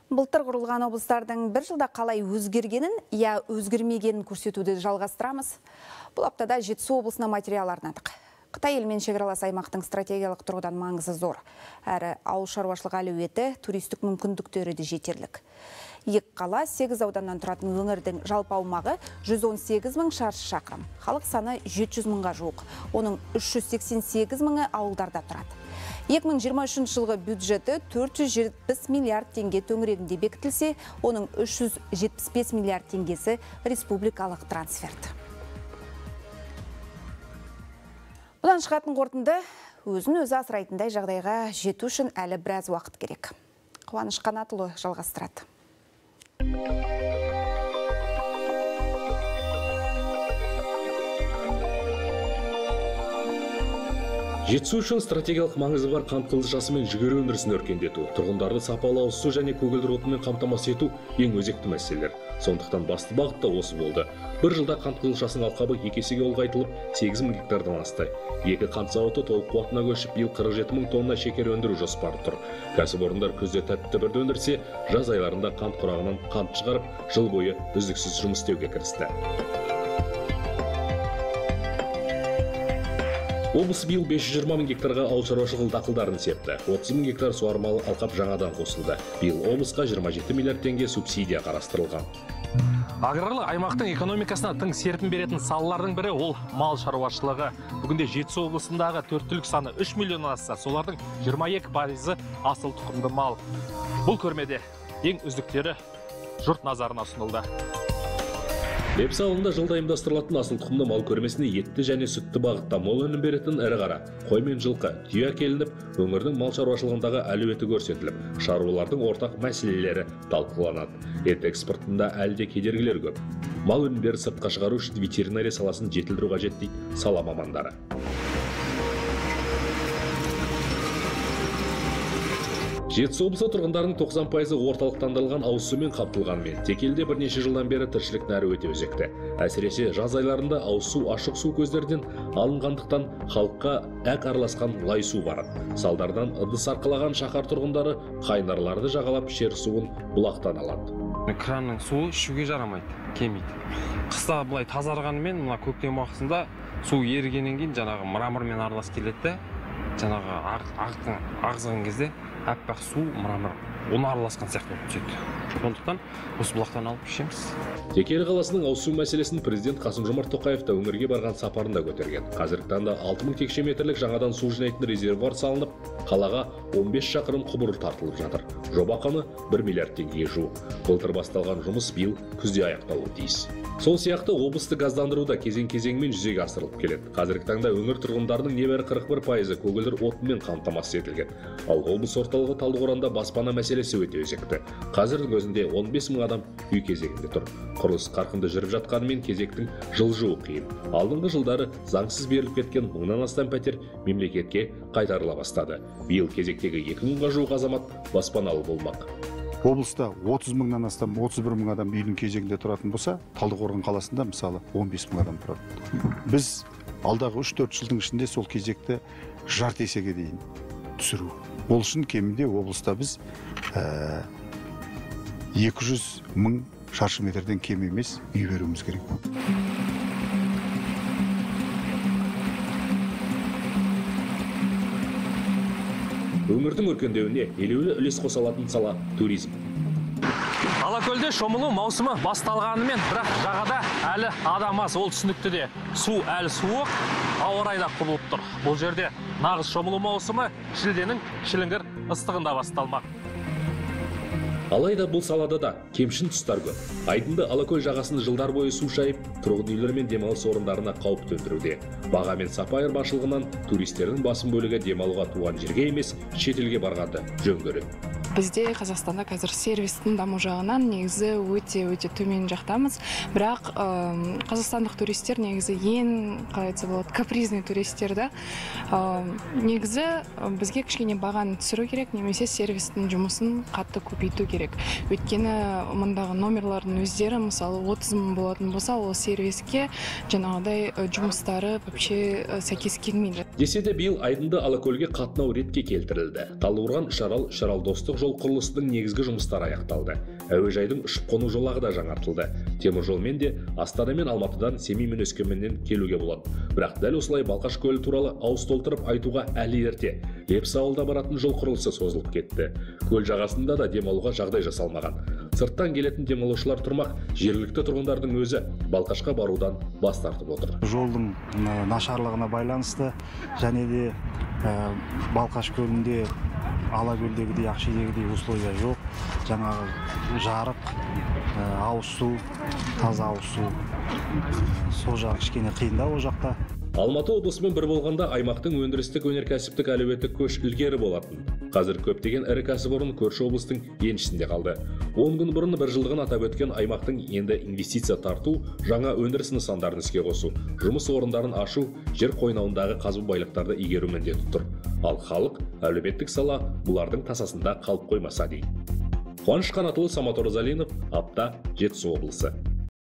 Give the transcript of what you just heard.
Былтыр құрылған облыстардың бір жылда қалай өзгергенін, я өзгермегенін көрсетуді жалғастырамыз. Бұл аптада Жетісу облысына материал арнадық. Қытай елмен шекаралас аймақтың стратегиялық тұрғыдан маңызы зор. Әрі ауыл шаруашылық әлеуеті, туристік мүмкіндіктері де жетерлік. Екі қала 8 ауданнан тұратын өңірдің жалпы аумағы 118 мың шаршы шақырым. Халық саны 700 мыңға жуық. Оның 388 мыңы ауылдарда тұрады. 2023 жылғы бюджеті 470 миллиард теңге төңірегінде бекітілсе, оның 375 миллиард теңгесі республикалық трансферт. Бұдан шығатын қорытынды өзін өзі асырайтындай жағдайға жету үшін әлі біраз уақыт керек. Қуаныш Қанатұлы жалғастырады. Жетісу үшін стратегиялық маңызы бар қант қызылшасы мен жүгері өндірісін өркендету, тұрғындарды сапалы ауыз су және көгілдір отынмен қамтамасыз ету ең өзекті мәселелер. Сондықтан басты бағыт та осы болды. Бір жылда қант қызылшасының алқабы 2 есеге ұлғайтылып, 8 мың гектардан асты. 2 қант зауыты толық қуатына көшіп, биыл 47 мың тонна шекер өндіру жоспары тұр. Кәсіпорындар күзде тәтті бірді өндірсе, жаз айларында қант құрағынан қант шығарып, жыл бойы үздіксіз жұмыс істеуге кірісті. Облыс биыл 520 мың гектарға ауыл шаруашылығы дақылдарын септі. 30 мың гектар суармалы алқап жаңадан қосылды. Биыл облысқа 27 миллиард теңге субсидия қарастырылған. Аграрлы аймақтың экономикасына тың серпін беретін салалардың бірі ол мал шаруашылығы. Бүгінде Жетісу облысындағы 4 түлік саны 3 миллионнан асса, солардың 22% асыл тұқымды мал. Бұл көрмеде ең үздіктері жұрт назарына ұсынылды. Лепсі ауылында жылда ұйымдастырылатын асыл тұқымды мал көрмесіне етті және сүтті бағытта мол өнім беретін ірі қара, қой мен жылқы, түйе әкелініп, өңірдің мал шаруашылығындағы әлеуеті көрсетіліп, шаруалардың ортақ мәселелері талқыланады. Ет экспортында әлі де кедергілер көп. Мал өнімдерін сыртқа шығару үшін ветеринария саласын жетілдіру қажет дейді сала мамандары. Жетісу облысы тұрғындарының 90% орталықтандырылған ауыз сумен қамтылғанымен, тек елде бірнеше жылдан бері тіршілік нәрі өте өзекті. Әсіресе жаз айларында ауыз су ашық су көздерден алынғандықтан халыққа әк араласқан лай су барады. Салдардан ыдыс арқалаған шаһар тұрғындары қайнарларды жағалап ішер суын бұлақтан алады. Кранның суы ішуге жарамайды, кемейді. Қыста былай тазарғанымен, мына көктем уақытында су ерігеннен кейін жаңағы мрамормен аралас келеді, жаңағы ағызған кезде аппақ су мрамор оны араласқан сияқты болып түседі. Сондықтан осы бұлақтан алып ішеміз. Текелі қаласының ауыз су мәселесін президент Қасым-Жомарт Тоқаев та өңірге барған сапарында көтерген. Қазіргі таңда 6000 текше метрлік жаңадан су жинайтын резервуар салынып, қалаға 15 шақырым құбыр тартылып жатыр. Жоба құны 1 миллиард теңгеге жуық. Былтыр басталған жұмыс биыл күзде аяқталуы тиіс. Сол сияқты облысты газдандыру да кезең-кезеңмен жүзеге асырылып келеді. Қазіргі таңда өңір тұрғындарының небәрі 41% көгілдір отынмен қамтамасыз етілген. Ал облыс орталығы Талдықорғанда баспана мәселесі өте өзекті. Қазірдің өзінде 15 мың адам үй кезегінде тұр. Құрылыс қарқынды жүріп жатқанымен кезектің жылжуы қиын. Алдыңғы жылдары заңсыз беріліп кеткен 1000-нан астам пәтер мемлекетке қайтарыла бастады. Биыл кезектегі 2000-ға жуық азамат баспаналы болмақ. Облыста 30 мыңнан астам, 31 мың адам үйдің кезегінде тұратын болса, Талдықорған қаласында мысалы 15 мың адам тұрады. Біз алдағы 3-4 жылдың ішінде сол кезекті жарты есеге дейін түсіру. Ол үшін кемінде облыста біз 200 мың шаршы метрден кем емес үй беруіміз керек. Өңірдің өркендеуіне елеулі үлес қоса алатын сала туризм. Алакөлде шомылу маусымы басталғанымен, бірақ жағада әлі адам аз, ол түсінікті де. Су әлі суық, ауа райы да құбылып тұр. Бұл жерде нағыз шомылу маусымы шілденің шіліңгір ыстығында басталмақ. Алайда бұл салада да кемшін тұстар көп. Айдынды Алакөл жағасын жылдар бойы су шайып, тұрғын үйлер мен демалыс орындарына қауіп төндіруде. Баға мен сапа айырмашылығынан туристердің басым бөлігі демалуға туған жерге емес, шетелге барғанды жөн көреді. Бізде Қазақстанда қазір сервистің даму жағынан негізі өте төмен жақтамыз. Бірақ қазақстандық туристер негізі ең, қалай айтса болады, капризный туристер да. Негізі бізге кішкене бағаны түсіру керек, немесе сервистің жұмысын қатты көбейту керек. Өйткені мұндағы номерлардың өздері, мысалы 30 мың болатын болса, ол сервиске жаңағыдай жұмыстары вообще сәйкес келмейді. Десе де биыл айдынды Алакөлге қатынау ретке келтірілді. Талдықорған Үшарал Достық жол құрылысының негізгі жұмыстары аяқталды. Әуежайдың ұшып-қону жолағы да жаңартылды. Темір жолмен де Астана мен Алматыдан, Семей мен Өскеменнен келуге болады. Бірақ дәл осылай Балқаш көлі туралы ауыз толтырып айтуға әлі ерте. Лепсі ауылда баратын жол құрылысы созылып кетті. Көл жағасында да демалуға жағдай жасалмаған. Сырттан келетін демалушылар тұрмақ, жергілікті тұрғындардың өзі Балқашқа барудан бас тартып отыр. Жолдың нашарлығына байланысты және де Балқаш көлінде Алакөлдегідей, Ақшидегідей условия жоқ. Жаңағы жарық, ауыз су, таза ауыз су. Сол жағы кішкене қиындау ол жақта. Алматы облысымен бір болғанда аймақтың өндірістік өнеркәсіптік әлеуеті көш ілгері болатын. Қазір көптеген ірі кәсіпорын көрші облыстың еншісінде қалды. 10 күн бұрын бір жылдығын атап өткен аймақтың енді инвестиция тарту, жаңа өндіріс нысандарын іске қосу, жұмыс орындарын ашу, жер қойнауындағы қазба байлықтарды игеру міндеті тұр. Ал халық, әлеуметтік сала бұлардың тасасында қалып қоймаса дейді. Қуаныш Қанатұлы, Самат Оразалинов, Апта, Жетісу облысы.